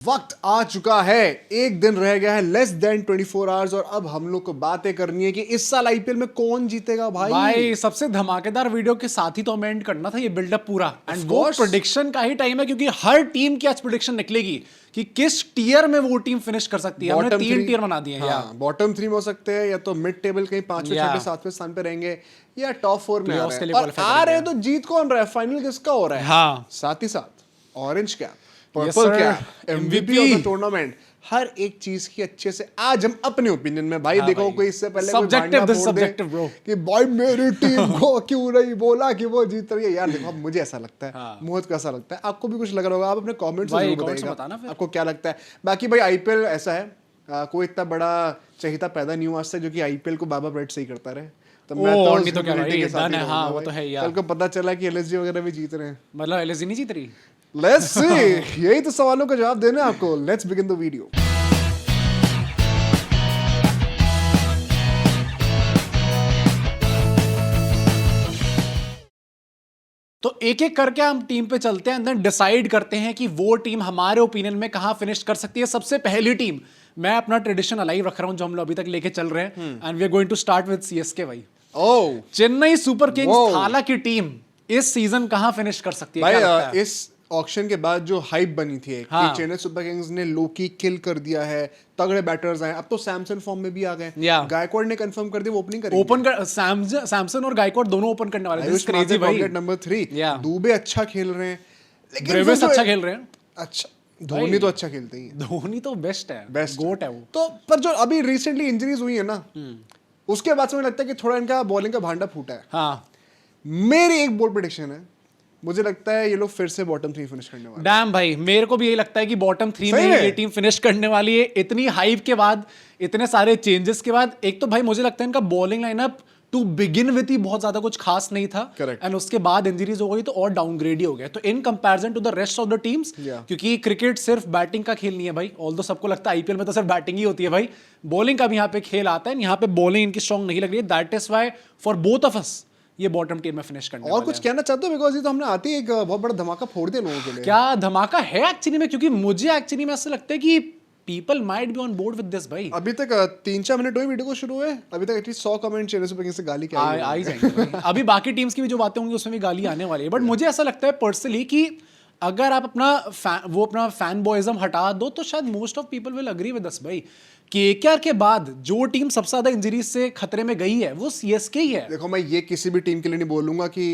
वक्त आ चुका है, एक दिन रह गया है, लेस देन 24 आवर्स और अब हम लोग को बातें करनी है कि इस साल आईपीएल में कौन जीतेगा भाई। सबसे धमाकेदार वीडियो के साथ ही तो हमें एंड करना था ये बिल्डअप पूरा एंड वो course. प्रेडिक्शन का ही टाइम है क्योंकि हर टीम की आज प्रेडिक्शन निकलेगी कि किस टियर में वो टीम फिनिश कर सकती है। हमने 3 टियर बना दिए हैं। हाँ, बॉटम 3 में हो सकते हैं या तो मिड टेबल कहीं 5वें 6वें 7वें स्थान पे रहेंगे या टॉप 4 में आ Playoffs रहे के हैं। लिए और qualify आ रहे हैं करेंगे। तो जीत कौन रहा है, फाइनल किसका हो रहा है। हाँ। साथ ही साथ orange cap, Yes, purple sir. Cap, MVP of the tournament, हर एक चीज की अच्छे से आज हम अपने ओपिनियन में भाई हाँ देखो भाई। कोई इससे पहले Subjective, कोई this is भांडा फोड़ दे subjective, bro. कि भाई मेरी टीम को क्यों नहीं बोला कि वो जीत रही है। यार देखो अब मुझे ऐसा लगता है, हाँ। मोहित को ऐसा लगता है, आपको भी कुछ लग रहा होगा, आप अपने कमेंट्स भाई, में जरूर comments में बताइएगा बताना फिर। आपको क्या लगता है। बाकी भाई आईपीएल ऐसा है, कोई इतना बड़ा चहेता पैदा नहीं हुआ आज से जो कि आईपीएल को बाबा ब्रेड से ही करता रहे। तो मैं तो और उस नहीं तो क्या community भाई, के साथ done ही है, रहूंगा हाँ, वो भाई। तो है ही यार। कल को पता चला कि एलएसजी वगैरह भी जीत रहे हैं। मतलब एलएसजी नहीं जीत रही। लेट्स सी, यही तो सवालों का जवाब देना है आपको। Let's begin the video. तो एक एक करके हम टीम पे चलते हैं, देन डिसाइड करते हैं कि वो टीम हमारे ओपिनियन में कहां फिनिश कर सकती है। सबसे पहली टीम, मैं अपना ट्रेडिशन अलाइव रख रहा हूं जो हम लोग अभी तक लेके चल रहे हैं and we are going to start with CSK भाई। Oh Chennai Super Kings Wow. Thala की टीम इस सीजन कहां फिनिश कर सकती है? भाई क्या लगता है? इस ऑक्शन के बाद जो हाइप बनी थी कि हाँ। चेन्नई सुपर किंग्स ने लोकी किल कर दिया है, तगड़े बैटर्स आए, अब तो सैमसन फॉर्म में भी आ गए। Yeah. गायकवाड़ ने कंफर्म कर दिया वो ओपनिंग करेंगे। ओपन कर सैमसन और गायकवाड़ दोनों ओपन करने वाले हैं। आयुष क्रेजी भाई। Number 3, Yeah. दुबे अच्छा खेल रहे हैं, लेकिन ब्रेविस फिर जो- अच्छा खेल रहे हैं। अच्छा, धोनी तो अच्छा खेलते ही हैं। धोनी तो बेस्ट है, बेस्ट गोट है वो। तो पर जो अभी रिसेंटली इंजरीज हुई है ना, उसके बाद से मुझे लगता है कि थोड़ा इनका बॉलिंग का भांडा फूटा है। हाँ मेरी एक बोल्ड प्रेडिक्शन है, मुझे लगता है ये लोग फिर से बॉटम 3 फिनिश करने वाले डैम भाई, मेरे को भी यही लगता है कि बॉटम 3 सही में है। ये टीम फिनिश करने वाली है। इतनी हाइप के बाद, इतने सारे चेंजेस के बाद, एक तो भाई मुझे लगता है इनका bowling lineup to begin with ही बहुत ज्यादा कुछ खास नहीं था। Correct. एंड उसके बाद इंजरीज हो गई तो और डाउनग्रेड ही हो गया। तो in comparison to the rest of the teams, Yeah. क्योंकि क्रिकेट सिर्फ बैटिंग का खेल नहीं है भाई, ऑल्दो सबको लगता है आईपीएल में तो सिर्फ बैटिंग ही होती है भाई, बॉलिंग का भी यहाँ पे खेल आता है। यहाँ पे बॉलिंग इनकी स्ट्रॉन्ग नहीं लग रही है। That is why for both of us ये बॉटम टीम में फिनिश करने और वाले कुछ हैं। कहना चाहते हो? बिकॉज ये तो हमने आते ही एक बहुत बड़ा धमाका फोड़ दिया लोगों के लिए। क्या धमाका है एक्चुअली में, क्योंकि मुझे एक्चुअली में ऐसा लगता है कि people might be on board with this भाई। अभी तक 3-4 मिनट हुए वीडियो को शुरू हुए, अभी तक at least 100 comment Chennai Super Kings से गाली क्या आ ही जाएंगे भाई। अभी बाकी टीम्स की भी जो बातें होंगी उसमें भी गाली आने वाली है। बट मुझे ऐसा लगता है पर्सनली कि अगर आप अपना फैन बॉयजम हटा दो तो शायद most of people will agree with us भाई। केकेआर के बाद जो टीम सबसे ज्यादा इंजरीज से खतरे में गई है वो सीएसके ही है। देखो मैं ये किसी भी टीम के लिए नहीं बोलूंगा कि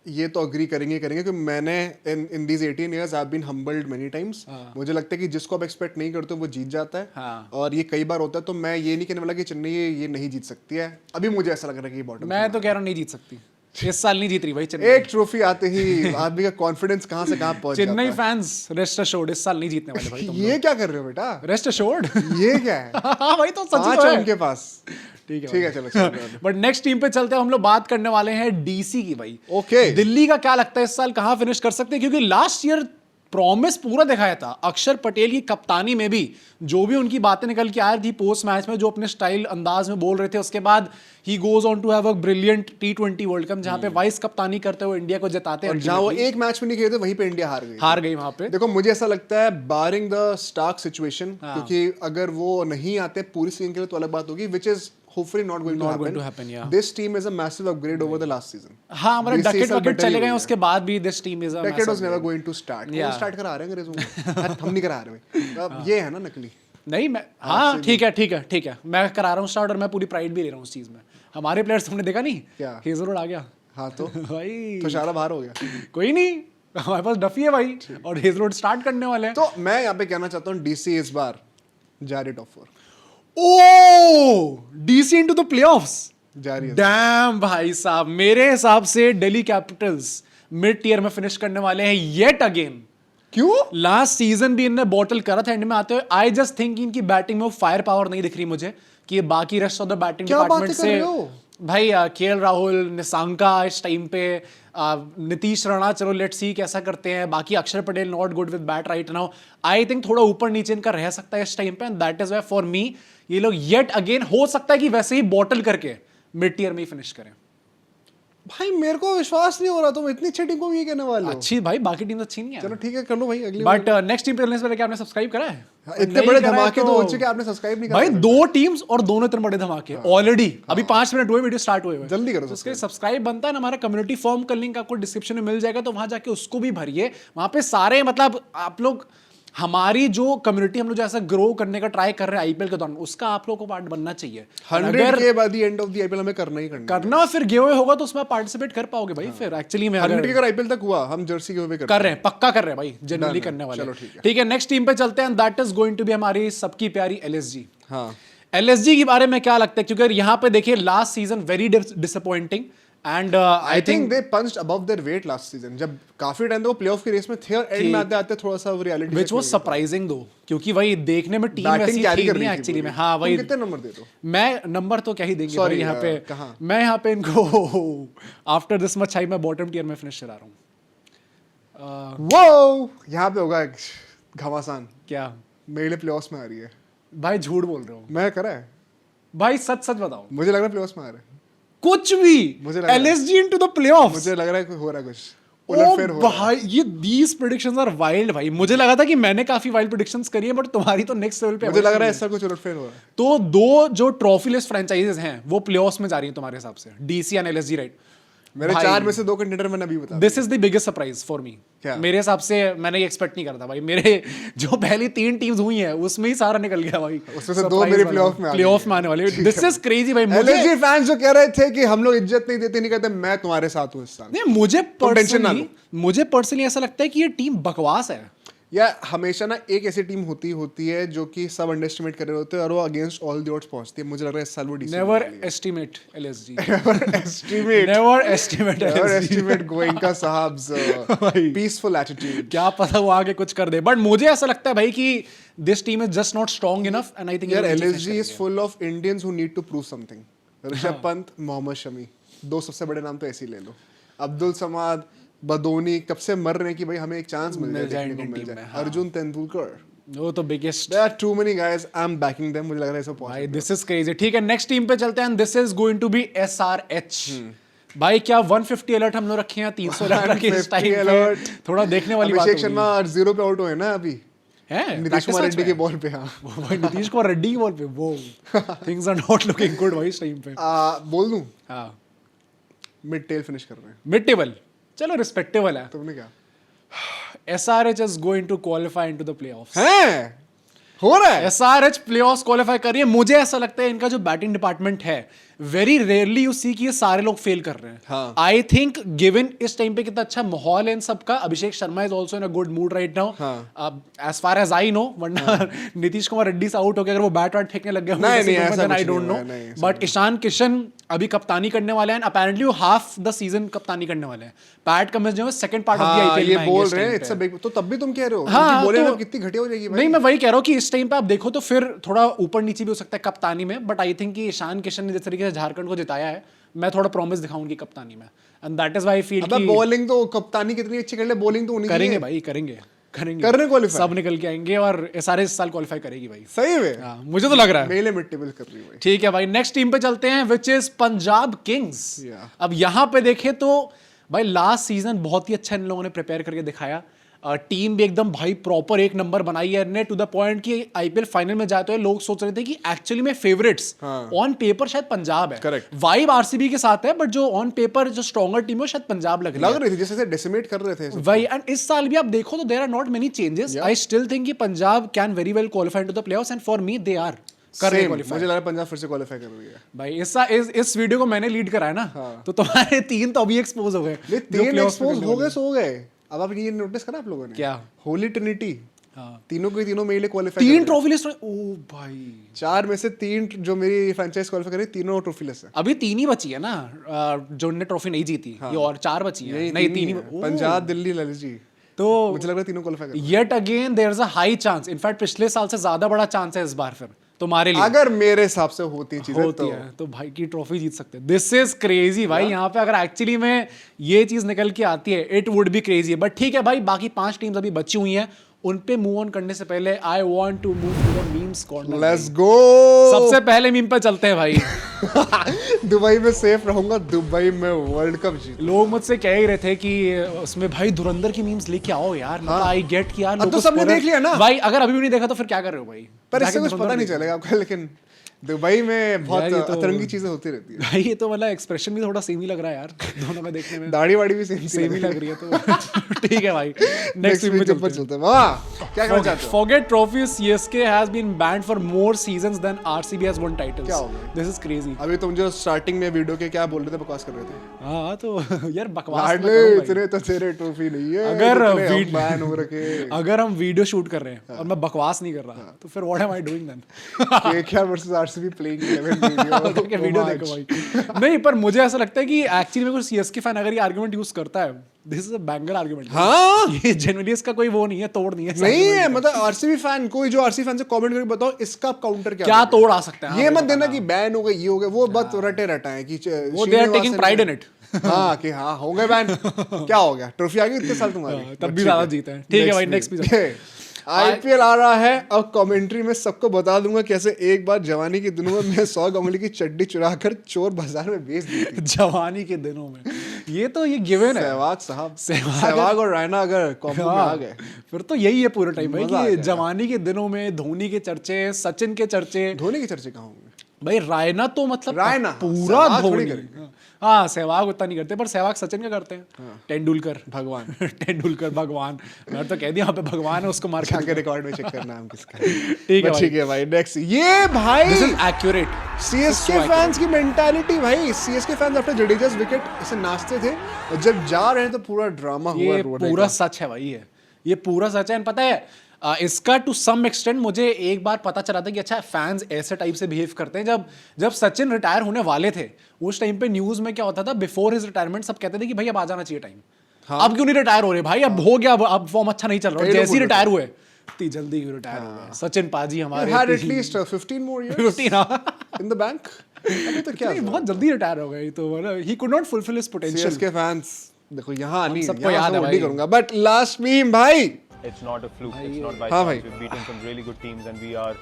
ये तो अग्री करेंगे क्योंकि मैंने in these 18 years I have been humbled many times. मुझे लगता है कि जिसको आप एक्सपेक्ट नहीं करते हो वो जीत जाता है। हाँ। और ये कई बार होता है, तो मैं ये नहीं कहने वाला कि चेन्नई ये नहीं जीत सकती है। अभी मुझे ऐसा लग रहा है कि बॉटम मैं तो कह रहा हूँ नहीं जीत सकती, इस साल नहीं जीत रही भाई चेन्नई। एक ट्रॉफी आते ही आदमी का कॉन्फिडेंस कहां से कहां पहुंच जाता चेन्नई है। फैंस रेस्ट अशोर्ड, इस साल नहीं जीतने वाले भाई तुम। ये क्या कर रहे हो बेटा? Rest assured. ये क्या है? हाँ भाई, तो सच ही 5 तो है है उनके पास। ठीक है ठीक है, चलो बट नेक्स्ट टीम पे चलते हैं। हम लोग बात करने वाले हैं डीसी की भाई। ओके। दिल्ली का क्या लगता है इस साल कहां फिनिश कर सकते हैं? क्योंकि लास्ट ईयर प्रॉमिस पूरा दिखाया था। अक्षर पटेल की कप्तानी में भी जो भी उनकी बातें निकल के आ रही थी पोस्ट मैच में, जो अपने स्टाइल अंदाज में बोल रहे थे, उसके बाद ही goes on to have a brilliant T20 world cup जहां पे वाइस कप्तानी करते हुए इंडिया को जिताते हैं। और जहां वो एक मैच में नहीं खेले थे वहीं पे इंडिया हार गई वहां पे। देखो मुझे ऐसा लगता है बारिंग द स्टार्क सिचुएशन, क्योंकि अगर वो नहीं आते पूरी सीजन के लिए तो अलग बात होगी, which is hopefully not going to happen. yeah. This team is a massive upgrade over the last season. हाँ, हमारे This Duckett season wicket better चले ही गए हुई उसके बाद भी this team is a Decade was never going to start। Yeah. वो स्टार्ट करा रहे हैं अंग्रेजों को। हम नहीं करा रहे भाई। अब ये है ना नकली। नहीं मैं, हाँ ठीक है, मैं करा रहा हूँ स्टार्ट और मैं पूरी प्राइड भी ले रहा हूँ उस चीज में। हमारे प्लेयर्स तुमने देखा नहीं? क्या? हेजलवुड आ गया हाँ तो भाई, तो शारा बाहर हो गया। कोई नहीं, हमारे पास डफी है भाई और हेजलवुड स्टार्ट करने वाले हैं। तो मैं यहाँ पे कहना चाहता हूँ डीसी इस बार जा रही top 4, oh DC into the playoffs. जा रही है। डैम भाई साहब, मेरे हिसाब से दिल्ली कैपिटल्स मिड टियर में फिनिश करने वाले हैं येट अगेन। क्यों? लास्ट सीजन भी इनने बॉटल करा था एंड में आते हुए। आई जस्ट थिंक इनकी बैटिंग में वो फायर पावर नहीं दिख रही मुझे कि ये बाकी रेस्ट ऑफ द बैटिंग क्या डिपार्टमेंट बातें कर रहे से हो? भाई केएल राहुल, निशांका इस टाइम पे, नीतीश राणा, चलो लेट्स सी कैसा करते हैं। बाकी अक्षर Patel not good with bat right now. I think थोड़ा ऊपर नीचे इनका रह सकता है इस टाइम पे, and that is why for me ये लोग येट अगेन हो सकता है कि वैसे ही बॉटल करके मिड टियर में ही फिनिश करें। भाई मेरे को विश्वास नहीं हो रहा, तुम इतनी अच्छी टीम को ये कहने वाले हो। अच्छी भाई, बाकी टीम अच्छी नहीं है। चलो ठीक है, कर लो भाई अगली। बट नेक्स्ट टीम पे चलने से पहले क्या आपने सब्सक्राइब करा है? इतने बड़े धमाके तो हो चुके, आपने सब्सक्राइब नहीं करा भाई 2 टीम्स और दोनों इतने बड़े धमाके ऑलरेडी। अभी 5 मिनट हुए वीडियो स्टार्ट हुए हुए। जल्दी करो। तो उसके सब्सक्राइब बनता है ना, हमारा कम्युनिटी फॉर्म का लिंक आपको डिस्क्रिप्शन में मिल जाएगा, तो वहां जाके उसको भी भरिए। वहां पे सारे मतलब आप लोग, हमारी जो कम्युनिटी हम लोग जैसा ग्रो करने का ट्राई कर रहे हैं आईपीएल के दौरान, उसका आप लोगों को पार्ट बनना चाहिए। 100 के बाद दी एंड ऑफ द आईपीएल हमें करना ही करना, फिर गिव होगा तो उसमें पार्टिसिपेट कर पाओगे भाई। फिर एक्चुअली में 100 अगर आईपीएल तक हुआ, हम जर्सी गिव अवे कर रहे हैं, पक्का कर रहे हैं भाई, जनरली करने वाले। चलो ठीक है, नेक्स्ट टीम पे चलते हैं, that is going to be हमारी सबकी प्यारी एलएसजी। हाँ, एलएसजी के बारे में क्या लगता है? क्योंकि यहाँ पे देखिए last season very disappointing and I think they punched above their weight last season. जब काफी टाइम तक वो प्लेऑफ की रेस में थे और एंड में आते आते थोड़ा सा रियलिटी व्हिच वाज सरप्राइजिंग दो, क्योंकि भाई देखने में टीम वैसी थी नहीं एक्चुअली में। हाँ भाई, कितने नंबर दे दो? मैं नंबर तो क्या ही देंगे भाई यहाँ पे। मैं यहाँ पे इनको आफ्टर दिस मच हाइप मैं बॉटम टियर में फिनिश करा रहा हूँ। वो यहाँ पे होगा घमासान, क्या मेरे लिए प्लेऑफ्स में आ रही है भाई? झूठ बोल रहे हो मैं करा है भाई, सच सच बताओ। मुझे लग रहा है प्लेऑफ्स में आ रहा है कुछ भी, मुझे लग रहा है। एलएसजी इनटू द प्लेऑफ्स, मुझे लग रहा है हो रहा है कुछ ओ उलटफेर हो रहा है। भाई, ये these predictions are wild भाई। मुझे लगा था कि मैंने काफी वाइल्ड प्रेडिक्शंस करी है, बट तुम्हारी तो नेक्स्ट लेवल पे। मुझे लग रहा है ऐसा कुछ उलटफेर हो रहा है। तो 2 जो ट्रॉफी लिस्ट फ्रेंचाइजेस हैं वो प्लेऑफ्स में जा रही हैं तुम्हारे हिसाब से, डीसी एंड एलएसजी, राइट? मेरे 4 में से 2 कंटेंडर मैंने अभी बता this is the biggest surprise for मी। क्या? मेरे हिसाब से मैंने ये एक्सपेक्ट नहीं करता भाई। मेरे जो पहली 3 टीम्स हुई हैं उसमें ही सारा निकल गया भाई। उसमें से 2 मेरे प्लेऑफ में आने वाले। दिस इज क्रेजी भाई। एलएसजी फैंस जो कह रहे थे कि हम लोग इज्जत नहीं देते, नहीं कहते, मैं तुम्हारे साथ हूं इस साल। नहीं, मुझे पर्सनली ऐसा लगता है कि ये टीम बकवास है। या हमेशा ना एक ऐसी टीम होती है जो कि सब अंडरएस्टिमेट कर रहे होते हैं और वो अगेंस्ट ऑल द ऑड्स पहुंचती है। मुझे लग रहा है इस साल वो DC never estimate LSG, estimate never estimate estimate Goenka साहब्स पीसफुल एटीट्यूड। क्या पता वो आगे कुछ कर दे, बट मुझे ऐसा लगता है भाई कि this team is just not strong enough and I think यार LSG is full of Indians who need to prove something. Rishabh Pant, Mohammed Shami, 2 सबसे बड़े नाम तो ऐसे ही ले लो। अब्दुल समाद, बदोनी कब से मर रहे हैं कि भाई हमें एक चांस मिल जाए। अर्जुन तेंदुलकर, वो तो biggest. There are too many guys, I am backing them. मुझे लग रहा है ऐसा भाई दिस इज क्रेजी। ठीक है, नेक्स्ट टीम पे चलते हैं। This is going to be SRH. भाई क्या 150 अलर्ट हम लोग रखे हैं, 300 अलर्ट रखे हैं इस टाइम पे। थोड़ा देखने वाली बात है। अभिषेक शर्मा 0 पे आउट हुए ना अभी है, नीतीश कुमार रेड्डी के बॉल पे। हाँ भाई, नीतीश कुमार रेड्डी की बॉल पे वो things are not looking good भाई इस टाइम पे। बोल दूं, हाँ मिड टेल फिनिश कर रहे हैं। मिड टेबल, चलो रिस्पेक्टेबल है। तुमने क्या? SRH is going to qualify into the playoffs. हैं, हो रहा है। एसआरएच प्लेऑफ्स क्वालिफाई कर रही है। मुझे ऐसा लगता है इनका जो बैटिंग डिपार्टमेंट है, वेरी रेयरली यू सी कि ये सारे लोग फेल कर रहे हैं। आई थिंक गिवन इस टाइम पे कितना अच्छा माहौल है इन सबका, Abhishek Sharma is also in a good mood right now, as far as I know. वरना नीतीश कुमार रेड्डी से आउट हो गया, अगर वो बैट वैट फेंकने लग गया I don't know. But Ishan Kishan अभी कप्तानी करने वाले हैं, अपेरेंटली वो हाफ द सीजन कप्तानी करने वाले हैं। पैट कमिंस जो है second part of the IPL में बोल रहे हैं इट्स अ बिग। तो तब भी तुम कह रहे हो हाँ, बोले तो, ना कितनी घटिया हो जाएगी भाई। नहीं, मैं वही कह रहा हूँ कि इस टाइम पे आप देखो तो फिर थोड़ा ऊपर नीचे भी हो सकता है कप्तानी में, बट आई थिंक कि ईशान किशन ने जिस तरीके से झारखंड को जिताया है, मैं थोड़ा प्रॉमिस दिखाऊं उनकी कप्तानी में, and that is why I feel कि बॉलिंग तो कप्तानी कितनी अच्छी कर ले, बॉलिंग तो उन्हीं की करेंगे है। भाई, करेंगे करने क्वालिफाई सब निकल के आएंगे और सारे इस साल क्वालिफाई करेगी भाई। सही में? हाँ, मुझे तो लग रहा है मेले मिड टेबल कर रही है भाई। ठीक है भाई, नेक्स्ट टीम पे चलते हैं विच इज पंजाब किंग्स। अब यहाँ पे देखें तो भाई लास्ट सीजन बहुत ही अच्छा इन लोगों ने प्रिपेयर करके दिखाया। टीम भी एकदम भाई प्रॉपर एक नंबर बनाई है ने, टू द पॉइंट कि आईपीएल फाइनल में जाते हुए लोग सोच रहे थे कि एक्चुअली में फेवरेट्स ऑन पेपर शायद पंजाब है। करेक्ट, वाइब आरसीबी के साथ है, बट जो ऑन पेपर जो स्ट्रॉन्गर टीम है शायद पंजाब लग रही थी, जैसे डेसिमेट कर रहे थे वही। एंड इस साल भी आप देखो तो there are not many changes. I still think कि Punjab can very well qualify to the playoffs and for me they are मुझे लग रहा है पंजाब फिर से क्वालिफाई कर रही है भाई। इस वीडियो को मैंने लीड कराया ना, तो तुम्हारे 3 तो अभी एक्सपोज हो गए। 3 एक्सपोज हो गए, सो गए। अब आप ये नोटिस करा आप लोगों ने? क्या? होली ट्रिनिटी, तीनों के तीनों मेरे लिए क्वालिफाई। 3 trophy list. ओ भाई, 4 में से 3 जो मेरी फ्रेंचाइज क्वालिफाई कर रही, तीनों ट्रॉफी लिस्ट है। अभी 3 ही बची है ना जो ने ट्रॉफी नहीं जीती। ये और 4 बची है। नहीं 3 ही, पंजाब, दिल्ली, ललजी। तो मुझे लग रहा है तीनों क्वालिफाई कर। Yet again there is a high chance, in fact पिछले साल से ज्यादा बड़ा चांस है इस बार फिर तुम्हारे लिए। अगर मेरे हिसाब से होती चीजें होती है तो भाई की ट्रॉफी जीत सकते हैं। दिस इज क्रेजी भाई। यहाँ पे अगर एक्चुअली में ये चीज निकल के आती है, it would be crazy. But ठीक है भाई, बाकी 5 टीम्स अभी बची हुई हैं, उन पे मूव ऑन करने से पहले I want to move to the memes corner. Let's go. सबसे पहले मीम पे चलते हैं भाई। दुबई में सेफ रहूंगा, दुबई में वर्ल्ड कप जीत। लोग मुझसे कह ही रहे थे कि उसमें भाई धुरंधर की मीम्स लेके आओ यार। मतलब आई गेट कि यार अब तो लोगों सबने spoiler- देख लिया ना। भाई अगर अभी भी नहीं देखा तो फिर क्या कर रहे हो भाई? पर इससे जाके कुछ धुरंधर पता नहीं देखो। चलेगा आपको, लेकिन दुबई में बहुत यार ये तो- अतरंगी चीजें होती रहती है। भाई ये तो मतलब एक्सप्रेशन भी थोड़ा सेम ही लग रहा है यार दोनों में देखने में। दाढ़ी वाड़ी भी सेम ही लग रही है तो ठीक है भाई। नेक्स्ट वीक वीक पर चलते हैं। वाह, क्या कहना चाहते हो? Forget trophies. CSK has been banned for more seasons than RCB has won titles. क्या हो गया? This is crazy. अभी तुम जो स्टार्टिंग में वीडियो के क्या बोल रहे थे, बकवास कर रहे थे। हाँ तो यार बकवास मत लाडले, करो भाई। इतने तो तेरे ट्रॉफी नहीं है, अगर जितने हम वीड- बैन हो रखे। अगर हम वीडियो शूट कर रहे हैं और मैं बकवास नहीं कर रहा तो फिर what am I doing then? KKR versus RCB playing 11 video. के वीडियो देखो भाई। नहीं पर मुझे ऐसा लगता है कि एक्चुअली में कोई सीएसके फैन अगर ये आर्गुमेंट यूज करता है, this is a banger argument. हाँ। ये जनरली इसका कोई वो नहीं है, तोड़ नहीं है। नहीं है, मतलब आरसीबी फैन, कोई जो आरसीबी फैन से कमेंट करके बताओ इसका काउंटर क्या क्या होगा? तोड़ आ सकता है? ये मत देना कि बैन हो गए, ये हो गए, वो बस रटे रटा है कि वो they are taking pride in it. हाँ कि हाँ हो गए बैन, क्या हो गया, ट्रॉफी आ गई इतने साल तुम्हारी, तब भी ज्यादा जीते हैं। ठीक है भाई, नेक्स्ट भी आईपीएल आ रहा है। अब कमेंट्री में सबको बता दूंगा कैसे एक बार जवानी के दिनों में मैं 100 गंगली की चड्डी चुराकर चोर बाजार में बेच दी थी। जवानी के दिनों में ये तो ये गिवन है। सहवाग साहब, सहवाग सहवाग और रैना अगर कॉम्बो में आ गए फिर तो यही है पूरा टाइम भाई मजा आ कि जाएगा। जवानी के दिनों में धोनी के चर्चे, सचिन के चर्चे। धोनी के चर्चे कहाँ होंगे? भाई रायना तो मतलब रायना, पूरा सहवाग थोड़ी धोनी। करेंगे। हाँ सहवाग उतना नहीं करते पर सहवाग सचिन का करते हैं। तेंदुलकर भगवान। तेंदुलकर भगवान। मैं तो कह दिया यहाँ पे भगवान है, उसको मार के जाके रिकॉर्ड में चेक करना हम किसका। ठीक है भाई। ठीक है भाई, नेक्स्ट ये भाई this is accurate. CSK fans की मेंटालिटी भाई, सीएसके फैंस आफ्टर जडेजा's विकेट ऐसे नाचते थे और जब जा रहे हैं तो पूरा ड्रामा हुआ ये रोने पूरा का। सच है भाई। ये पूरा सच है। एंड पता है इसका टू सम एक्सटेंट मुझे एक बार पता चला था कि अच्छा फैंस ऐसे टाइप से बिहेव करते हैं। जब सचिन रिटायर होने वाले थे उस टाइम पे न्यूज में क्या होता था, बिफोर हिज रिटायरमेंट सब कहते थे कि भाई अब आ जाना चाहिए टाइम। हाँ। अब क्यों नहीं रिटायर हो रहे भाई, अब हो गया, अब फॉर्म अच्छा नहीं चल रहा। कई लोग जैसे ही बोल रहे रिटायर हुए इतनी जल्दी क्यों रिटायर हो गए सचिन पाजी हमारे। had at least 15 more years 15 हाँ। in the bank। अभी तो क्या नहीं, बहुत जल्दी रिटायर हो गए तो मतलब he could not fulfil his potential. CSK fans देखो यहाँ नहीं, सबको याद है यहाँ भाई। करूंगा बट लास्ट मीम भाई। It's not a fluke. It's not by हाँ chance. भाई। We've beaten some really good teams, and we are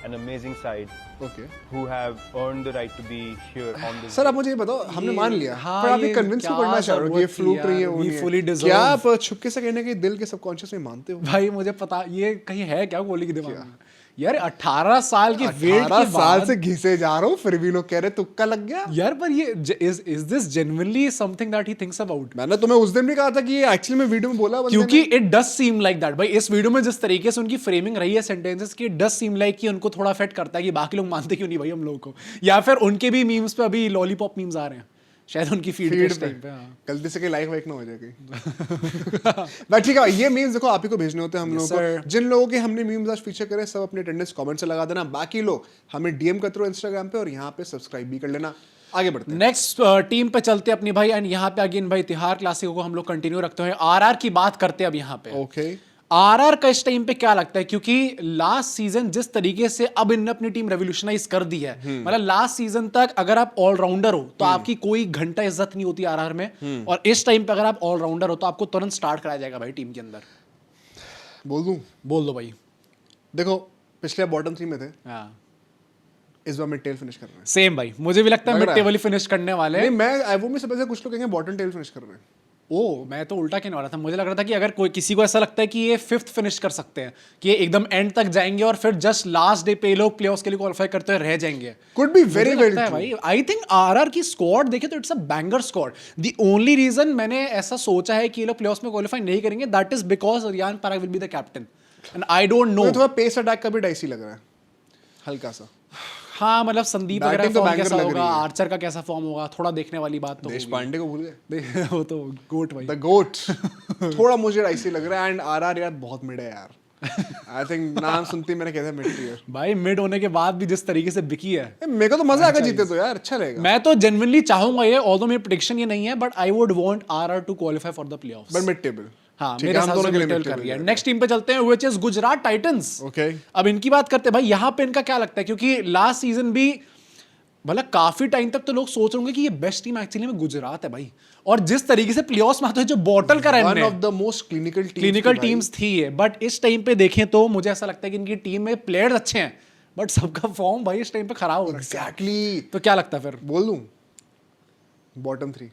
an amazing side okay who have earned the right to be here on this. Sir आप मुझे ये बताओ, हमने मान लिया हाँ, पर आप ये ये कन्विंस क्या क्यों करना चाह रहे हो कि ये जरूरत थी फ्लूक नहीं है, यार, वो we नहीं fully है? deserve- क्या आप छुपके से कहने के दिल के सबकॉन्शियस में मानते हो? भाई मुझे पता ये कहीं है क्या कोहली के दिमाग में यार 18 साल की वेट 18 के साल बाद से घिसे जा रहा हूँ फिर भी लोग कह रहे तुक्का लग गया। यार पर ये is this genuinely something that he thinks about? मैंने तुम्हें उस दिन भी कहा था कि ये एक्चुअली में वीडियो में बोला बंदे क्योंकि ने। It does seem like that भाई। इस वीडियो में जिस तरीके से उनकी फ्रेमिंग रही है सेंटेंसेस की, इट डज सीम लाइक कि उनको थोड़ा अफेक्ट करता है कि बाकी लोग मानते क्यों नहीं भाई हम लोगों को, या फिर उनके भी मीम्स पे अभी लॉलीपॉप मीम्स आ रहे हैं शायद उनकी फीड पे इस टाइम पे। हाँ। गलती से कहीं लाइक वाइक ना हो जाए कहीं। बट ठीक है, ये मीम्स देखो आप ही को भेजने होते हैं हम लोगों sir. को। जिन लोगों के हमने मीम्स आज फीचर करे सब अपने अटेंडेंस कमेंट से लगा देना, बाकी लोग हमें डीएम करते रहो इंस्टाग्राम पे और यहाँ पे सब्सक्राइब भी कर लेना। आगे बढ़ते हैं। नेक्स्ट टीम पे चलते हैं अपनी भाई। एंड यहाँ पे अगेन भाई तिहार क्लासिको को हम लोग कंटिन्यू रखते हैं। आरआर की बात करते हैं अब यहाँ पे। ओके आरआर का इस टाइम पे क्या लगता है, क्योंकि लास्ट सीजन जिस तरीके से अब इनने अपनी टीम रेवोल्यूशनाइज कर दी है, मतलब लास्ट सीजन तक अगर आप ऑलराउंडर हो तो आपकी कोई घंटा इज्जत नहीं होती आरआर में, और इस टाइम पे अगर आप ऑलराउंडर हो तो आपको तुरंत स्टार्ट कराया जाएगा भाई टीम के अंदर। बोल दूं, बोल दो भाई। देखो पिछले बॉटम 3 में थे, हाँ इस बार मिड टेल फिनिश कर रहे हैं। सेम भाई, मुझे भी लगता है लग मिड रहा है। टेबल ही फिनिश करने वाले नहीं हैं। मैं वो में समझ कुछ लोग कहेंगे बॉटम टेल फिनिश कर रहे हैं। ओ मैं तो उल्टा कहने वाला था, मुझे लग रहा था कि अगर कोई किसी को ऐसा लगता है कि ये 5th फिनिश कर सकते हैं, कि ये एकदम एंड तक जाएंगे और फिर जस्ट लास्ट डे पे लोग प्लेऑफ्स के लिए क्वालिफाई करते हुए रह जाएंगे। कुड बी वेरी मुझे वेरी लगता है भाई, आई थिंक आरआर की स्क्वाड देखे तो it's a banger squad. The only reason मैंने ऐसा सोचा है कि ये लोग प्लेऑफ्स में क्वालिफाई नहीं करेंगे, that is because Riyan Parag will be the captain and I don't know. थोड़ा पेस अटैक का भी डाइसी लग रहा है हल्का सा। हाँ मतलब संदीप वगैरह Batting तो फॉर्म banger कैसा लग होगा, रही है। आर्चर का कैसा फॉर्म होगा, थोड़ा देखने वाली बात तो देश होगी। पांडे को भूल गए, वो तो गोट भाई। द गोट। थोड़ा मुझे डाइसी लग रहा है एंड आरआर यार बहुत मिड है यार। आई थिंक नाम सुनते ही मैंने कहता मिड टीयर। भाई मिड होने के बाद भी जिस तरीके से बिकी है, मेरे को तो मजा आएगा जीते तो यार, अच्छा रहेगा। मैं तो जेन्युइनली चाहूंगा ये, ऑल्दो मेरी प्रेडिक्शन ये नहीं है, but I would want RR to qualify for the playoffs. But mid table हाँ ठीक है, मेरे हम हिसाब दोनों से के लिए मिड mid टेबल कर table रही है। है। नेक्स्ट टीम पे चलते हैं which is Gujarat Titans. Okay अब इनकी बात करते हैं भाई, यहाँ पे इनका क्या लगता है, क्योंकि लास्ट सीजन भी मतलब काफी टाइम तक तो लोग सोच रहे होंगे कि ये बेस्ट टीम एक्चुअली में गुजरात है भाई, और जिस तरीके से प्लेऑफ्स में आते हैं जो बॉटल का one run of the most clinical teams थी ये, बट इस टाइम पे देखें तो मुझे ऐसा लगता है कि इनकी टीम में प्लेयर्स अच्छे हैं बट सबका फॉर्म भाई इस टाइम पे खराब हो रहा है। एग्जैक्टली। तो क्या लगता है फिर? बोल दूं bottom 3।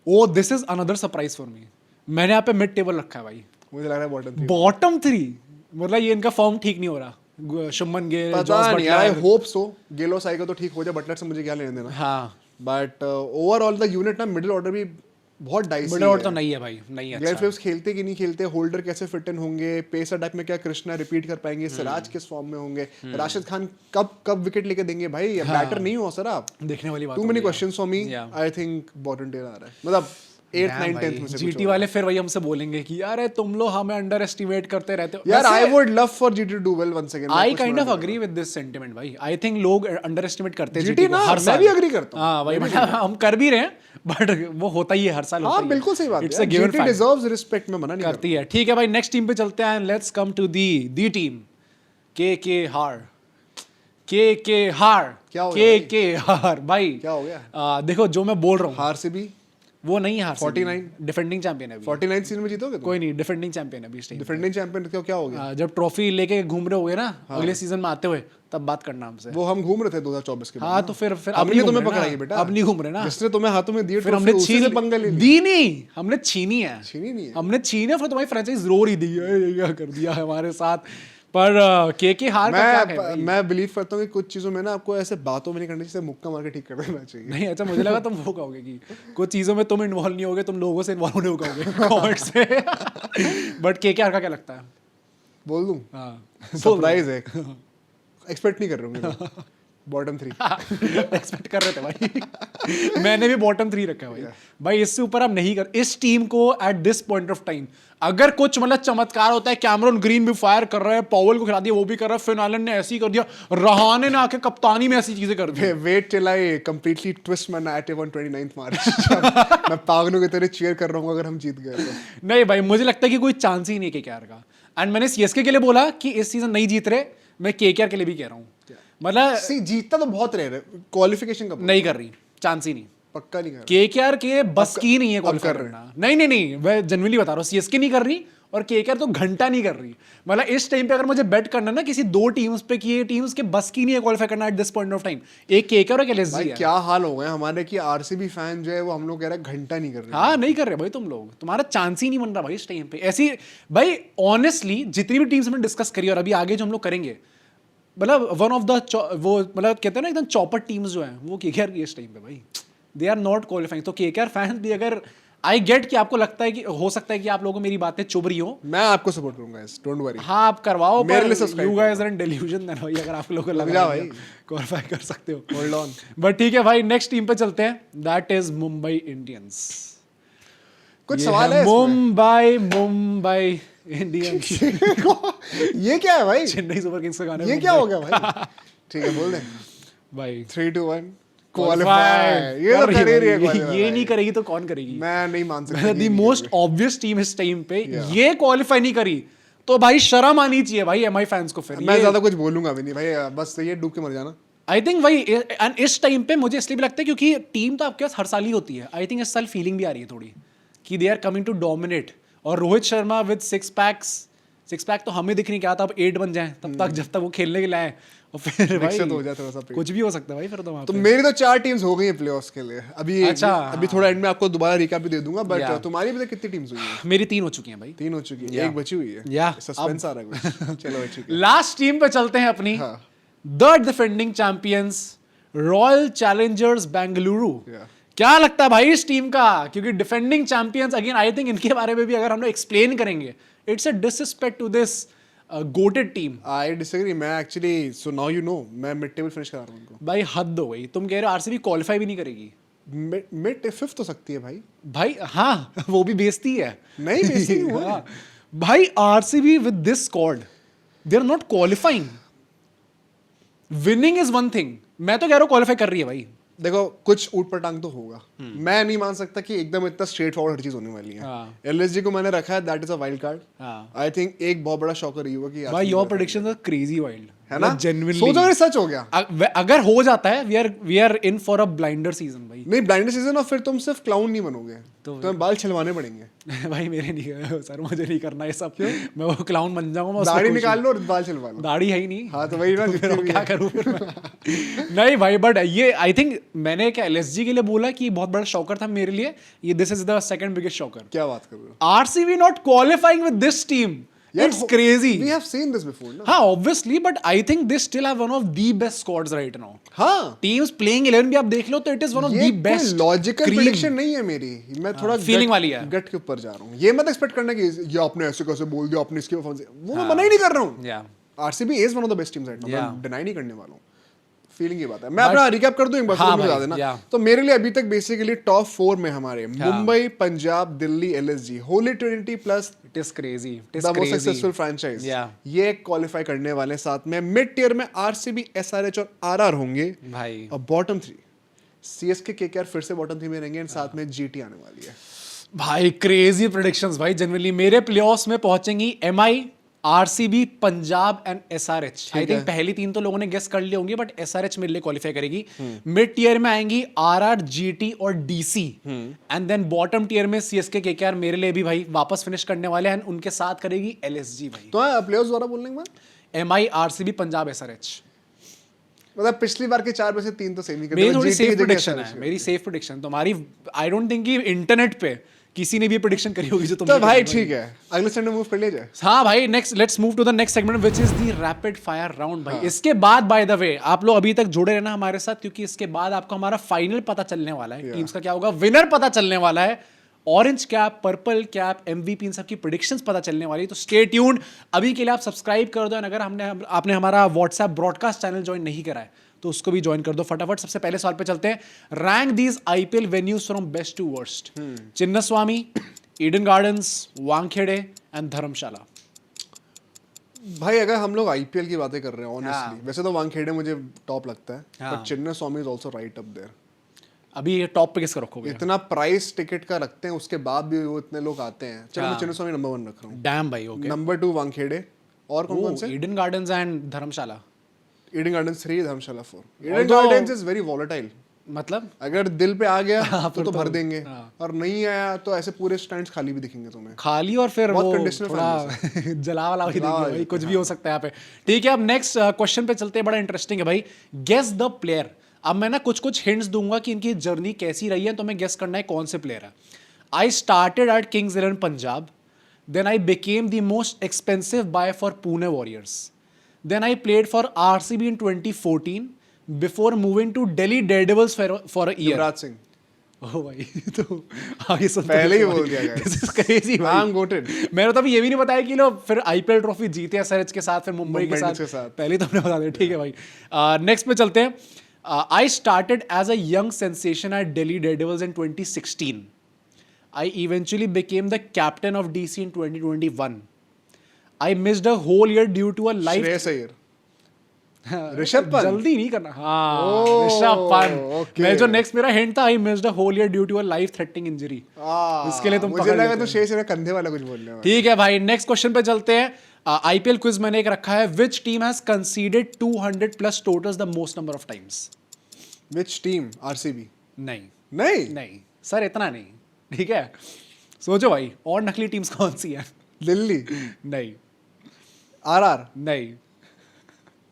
Oh this is another surprise for me, मैंने यहाँ पे मिड टेबल रखा है भाई, मुझे लग रहा है बॉटम 3। बॉटम 3। मतलब ये इनका फॉर्म ठीक नहीं हो रहा, शुभमन गिल, पता जॉस नहीं, आई बटलर। होप सो गेलो साइको तो ठीक हो जाए, बटलर से मुझे क्या लेने देना। हाँ बट ओवरऑल द यूनिट ना, मिडिल ऑर्डर भी बहुत डाइसी मिडिल ऑर्डर तो नहीं है भाई, नहीं है ग्लेन अच्छा। फिलिप्स खेलते कि नहीं खेलते, होल्डर कैसे फिट इन होंगे, पेस अटैक में क्या कृष्णा रिपीट कर पाएंगे, सिराज किस फॉर्म में होंगे, राशिद खान कब विकेट लेके देंगे भाई, बैटर नहीं हो सर आप। देखने वाली बात too many questions for me, Yeah. I think bottom tail आ रहा है, मतलब 8th 9th 10th में से जीटी वाले फिर वही हमसे बोलेंगे कि यार तुम लोग हमें अंडर एस्टिमेट करते रहते हो। यार I would love for GT to do well once again. I kind of agree with this sentiment भाई, आई थिंक लोग अंडर एस्टिमेट करते हैं GT जीटी को ना, हर मैं साल। भी agree करता हूं। हाँ भाई, मतलब हम कर भी रहे हैं बट वो होता ही है हर साल, होता हाँ ही है। बिल्कुल सही बात It's a है, given GT fact। Deserves respect, मैं मना नहीं करती है। ठीक है भाई, नेक्स्ट टीम पे चलते हैं, let's come to the team के हार। क्या हो गया के हार भाई, क्या हो गया? देखो जो मैं बोल रहा हूँ हार से भी वो नहीं हार 49 डिफेंडिंग चैंपियन है अभी। 49 सीजन में जीतोगे तुम? कोई नहीं, डिफेंडिंग चैंपियन है अभी इस टाइम। डिफेंडिंग चैंपियन क्या हो गया? जब ट्रॉफी लेके घूम रहे होगे ना अगले सीजन में आते हुए, तब बात करना हमसे। वो हम घूम रहे थे 2024 के बाद। हाँ तो फिर अब हमने नहीं तुम्हें घूम रहे पकड़ाई ना, बेटा, अब नहीं घूम रहे ना, जिसने तुम्हें हाथों में दिए फिर हमने उसी से पंगा ले लिया। दी नहीं, हमने छीनी है, छीनी नहीं है। हमने छीनी है, फिर तुम्हारी फ्रेंचाइज रो रही दी है, ये क्या कर दिया है हमारे साथ। पर के हार का क्या है भाई? मैं बिलीव करता हूँ कि कुछ चीजों में ना आपको ऐसे बातों में नहीं करना चाहिए, मुक्का मार के ठीक कर देना चाहिए। नहीं अच्छा, मुझे लगा तुम वो कहोगे कि कुछ चीजों में तुम इन्वॉल्व नहीं होगे, तुम लोगों से इन्वॉल्व नहीं होगे कमेंट से। बट के हार का क्या लगता है? बोल दूं हाँ सरप्राइज है, एक्सपेक्ट नहीं कर रहा हूँ बॉटम 3। एक्सपेक्ट कर रहे थे भाई। मैंने भी बॉटम 3 रखा है भाई। भाई इससे ऊपर हम नहीं कर, इस टीम को at this point of time अगर कुछ मतलब चमत्कार होता है, कैमरन ग्रीन भी फायर कर रहा है, पॉवेल को खिला दिया वो भी कर रहा है, फिन एलन ने ऐसी कर दिया, रहाने ने आके कप्तानी में ऐसी चीजें कर दी। Wait till I completely twist my narrative on 29th March. मैं पागलों की तरह चीयर कर रहा हूँ अगर हम जीत गए तो। नहीं भाई, मुझे लगता है कि कोई चांस ही नहीं है केकेआर का। एंड मैंने सीएसके के लिए बोला कि इस सीजन नहीं जीत रहे, मैं केकेआर के लिए भी कह रहा हूँ, मतलब सी जीतता तो बहुत रेयर है, क्वालिफिकेशन का नहीं कर रही, चांस ही नहीं। पक्का नहीं कर रहा। केकेआर के बस की नहीं है क्वालिफाई कर रहे करना। नहीं, मैं जनरली बता रहा हूँ, सीएसके नहीं कर रही और केकेआर तो घंटा नहीं कर रही। मतलब इस टाइम पे अगर मुझे बेट करना ना किसी दो टीम्स पे कि ये टीम्स के बस की नहीं है क्वालिफाई करना at this point of time, एक केकेआर और एक एलएसजी भाई है। क्या हाल हो गए हमारे कि आरसीबी फैन जो है वो हम लोग कह रहे हैं घंटा नहीं कर रहे। हाँ नहीं कर रहे भाई तुम लोग, तुम्हारा चांस ही नहीं बन रहा भाई इस टाइम पे ऐसी। भाई ऑनेस्टली जितनी भी टीम्स हमने डिस्कस करी और अभी आगे जो हम लोग करेंगे, मतलब वन ऑफ द वो मतलब कहते हैं ना एकदम चौपर टीम्स जो हैं वो केकेआर की इस टाइम पे भाई, दे आर नॉट क्वालिफाइंग। तो केकेआर फैंस भी अगर आई गेट कि आपको लगता है कि हो सकता है कि आप लोगों को मेरी बातें चुभ रही हो, मैं आपको सपोर्ट करूंगा, डोंट वरी। हाँ आप करवाओ, मेरे पर लिए subscribe you guys are in delusion then भाई, अगर आप लोगों को लग जा रहा भाई। है क्वालिफाई कर सकते हो, होल्ड ऑन। बट ठीक है भाई, नेक्स्ट टीम पे चलते हैं, दैट इज मुंबई इंडियंस। कुछ सवाल है मुंबई इंडियंस। ये क्या है भाई? चेन्नई सुपर किंग्स का गाना है ये क्या हो गया भाई? ठीक है बोल दे। भाई 3 2 1 क्वालिफाई। ये तो कर ही रही है qualify ये नहीं भाई। करेगी तो कौन करेगी? मैं नहीं मान सकता। द मोस्ट ऑब्वियस टीम इस टाइम पे ये क्वालिफाई नहीं करी तो भाई शर्म आनी चाहिए भाई एमआई फैंस को। फिर मैं ज्यादा कुछ बोलूंगा भी नहीं भाई, बस ये डूब के मर जाना। आई थिंक भाई एंड इस टाइम पे मुझे इसलिए भी लगता है क्योंकि टीम तो आपके पास हर साल ही होती है। आई थिंक इस साल फीलिंग भी आ रही है थोड़ी कि they are coming to dominate, और रोहित शर्मा विद 6 पैक तो हमें दिख नहीं क्या था, अब 8 बन जाए तब तक, जब तक वो खेलने के लिए आए, और फिर भाई विकसित हो जाए थोड़ा सा पेट। कुछ भी हो सकता है भाई फिर तो वहाँ तो पे। मेरी तो 4 टीम्स हो गई हैं प्लेऑफ्स के लिए अभी। अच्छा, अभी थोड़ा एंड में आपको दोबारा रिकैप भी दे दूंगा, बट Yeah. तुम्हारी भी तो कितनी टीम्स हुई हैं? मेरी 3 हो चुकी हैं भाई। 3 हो चुकी है, Yeah. एक बची हुई है। Yeah. सस्पेंस आ रहा है कुछ। चलो भाई ठीक है। लास्ट टीम पे चलते हैं अपनी, हाँ। The defending champions royal challengers Bengaluru. Yeah. क्या लगता है भाई इस टीम का? क्योंकि defending champions again I think इनके बारे में भी अगर हम लोग एक्सप्लेन करेंगे, it's a disrespect to this goated team. I disagree. मैं actually so now you know मैं मिड टेबल फिनिश करा रहा हूं उनको। भाई हद हो गई, तुम कह रहे हो आरसीबी क्वालिफाई भी नहीं करेगी। मिड 5th हो सकती है भाई। भाई हाँ वो भी बेइज्जती है। नहीं बेइज्जती नहीं हुआ। हाँ। भाई RCB with this squad they are not qualifying. Winning is one thing, मैं तो कह रहा हूँ क्वालिफाई कर रही है भाई। देखो कुछ ऊट पटांग तो होगा, मैं नहीं मान सकता कि एकदम इतना स्ट्रेट फॉरवर्ड हर चीज होने वाली है। हाँ। एलएसजी को मैंने रखा है, that is a wild card. हाँ। आई थिंक एक बहुत बड़ा शॉकर ये हुआ कि भाई your predictions are crazy wild. है ना? genuinely. सोचो अगर सच हो गया, अगर हो जाता है we are in for a blinder season भाई। नहीं ब्लाइंड सीजन, और फिर तुम सिर्फ क्लाउन नहीं बनोगे, तो तुम्हें बाल छिलवाने पड़ेंगे। भाई मेरे नहीं सर, मुझे नहीं करना ये सब। मैं वो क्लाउन बन जाऊंगा, मैं दाढ़ी उसमें खुश निकाल हूँ। लो और बाल छिलवा लो। दाढ़ी है ही नहीं। हाँ तो वही ना, तो जितनी फिर भी क्या है। करूं फिर मैं? नहीं भाई, बट ये आई थिंक मैंने क्या एलएसजी के लिए बोला कि बहुत बड़ा शॉकर था मेरे लिए ये। This is the second biggest shocker. क्या बात कर रहे हो? RCB not qualifying with this team, it's crazy. We have seen this before ना। हाँ obviously, but I think they still have one of the best squads right now. हाँ, teams playing 11 भी आप देख लो तो इट इज वन ऑफ ये the best. Logical prediction नहीं है मेरी, मैं थोड़ा feeling वाली है। गट के ऊपर जा रहा हूँ। ये मत एक्सपेक्ट करना कि ये आपने ऐसे कैसे बोल दिया, आपने इसकी परफॉर्मेंस, वो मैं मना ही नहीं कर रहा हूँ। या RCB is one of the best teams right now, Yeah. मैं डिनाई नहीं करने वाला हूँ। फीलिंग की बात है। मैं अपना रिकैप कर दूं एक बार, हाँ फिर मुझे बता भाई, देना। yeah. तो मेरे लिए अभी तक बेसिकली टॉप 4 में हमारे Mumbai, Punjab, Delhi, LSG, Holi Trinity plus it is crazy, it is the most crazy. Successful franchise, Yeah. ये क्वालिफाई करने वाले। साथ में मिड टियर में आरसीबी, एसआरएच और आरआर होंगे, भाई और बॉटम 3 सीएसके, केकेआर फिर से बॉटम 3 में रहेंगे, एंड साथ में जीटी आने वाली है। भाई क्रेजी प्रेडिक्शंस भाई। जनरली मेरे प्लेऑफ्स में पहुंचेंगी MI, RCB, Punjab and SRH. I think पहली 3 तो लोगों ने गेस कर लिए होंगे, बट एसआरएच मेरे लिए क्वालिफाई करेगी। मिड टियर में आएंगी आरआर, जीटी और DC, and then bottom tier में सीएसके, केकेआर मेरे लिए भी भाई वापस फिनिश करने वाले हैं। उनके साथ करेगी एलएसजी भाई। तो प्लेयर्स द्वारा बोलने के बाद एमआई, आरसीबी, पंजाब, एसआरएच। मतलब पिछली बार के 4 में से 3 तो सेम ही करते मेरी हैं, थोड़ी GT की सेफ जगह प्रेडिक्शन SRH है, मेरी सेफ प्रेडिक्शन। तुम्हारी आई डोंट थिंक कि इंटरनेट पे किसी ने भी प्रेडिक्शन करी होगी जो तुम। तो भाई ठीक है, अगले संडे मूव कर लिया जाए। हाँ भाई, next let's move to the next segment which is the rapid fire round भाई। इसके बाद बाय द वे आप लोग अभी तक जुड़े रहना हमारे साथ, क्योंकि इसके बाद आपको हमारा फाइनल पता चलने वाला है। टीम्स का क्या होगा, विनर पता चलने वाला है, orange cap, purple cap, MVP, इन सब की प्रेडिक्शंस पता चलने वाली है। तो स्टे ट्यून्ड। अभी के लिए आप सब्सक्राइब कर दो, अगर आपने हमारा व्हाट्सएप ब्रॉडकास्ट चैनल ज्वाइन नहीं करा है तो उसको भी ज्वाइन कर दो फटाफट। सबसे पहले सवाल पे चलते हैं। Rank these IPL venues from best to worst. Chinnaswamy, Eden Gardens, Wankhede and Dharamshala. भाई अगर हम लोग आईपीएल की बातें कर रहे हैं ऑनेस्टली, हाँ। वैसे तो वानखेड़े मुझे टॉप लगता है, हाँ। बट चेन्नई स्वामी is also right up there. अभी ये टॉप पे किसका रखोगे? इतना प्राइस टिकट का रखते हैं, उसके बाद भी वो इतने लोग आते हैं। चलो मैं हाँ। चेन्नई स्वामी नंबर 1 रख रहा हूँ। डैम भाई, ओके। नंबर 2 वानखेड़े, और कौन कौन से? Eden gardens and Dharamshala. Eden gardens 3, Dharamshala 4। Eden Although- gardens is very volatile. मतलब अगर दिल पे आ गया फिर तो तो- भर देंगे, हाँ। और नहीं आया तो ऐसे पूरे स्टैंड्स खाली भी दिखेंगे तुम्हें। खाली, और फिर बहुत वो conditional थोड़ा जला वाला भी जला देंगे वाला भाई, कुछ भी हो सकता है यहाँ पे। ठीक है, अब नेक्स्ट क्वेश्चन पे चलते हैं। बड़ा इंटरेस्टिंग है भाई। Guess the player. अब मैं ना कुछ हिंट्स दूंगा कि इनकी जर्नी कैसी रही है, तो मैं गेस करना है कौन से प्लेयर है। I started at Kings 11 Punjab, then I became the most expensive buy for Pune Warriors, then I played for RCB in 2014 before moving to Delhi Daredevils for a year. Yuvraj Singh. ओ भाई, तो आगे सुन, पहले ही बोल दिया guys। दिस इज क्रेजी भाई। I am GOATed. मैंने तो अभी ये भी नहीं बताया कि लोग फिर आईपीएल ट्रॉफी जीते एसआरएच के साथ, फिर मुंबई के इंडियंस साथ। के साथ। पहले तो हमने बता दिया। ठीक है भाई, नेक्स्ट पे चलते हैं। I started as a young sensation at Delhi Daredevils in 2016. I eventually became the captain of DC in 2021. I missed a whole year due to a life. Shreyas Iyer, Rishabh Pant. जल्दी नहीं करना। हाँ, Oh, ऋषभ पंत। okay. मैं जो नेक्स्ट मेरा हिंट था, I missed a whole year due to a life threatening injury. इसके लिए तुम मुझे पकड़ लगा लेते तो हो। शेष मेरा कंधे वाला कुछ बोलने वाला। ठीक है भाई, नेक्स्ट क्वेश्चन पे चलते हैं। आईपीएल क्विज मैंने एक रखा है। Which team has considered 200 plus totals the most number of times? Which team? RCB? नहीं नहीं, नहीं सर, इतना नहीं। ठीक है, सोचो भाई, और नकली टीम्स कौन सी है? दिल्ली, नहीं आरआर, नहीं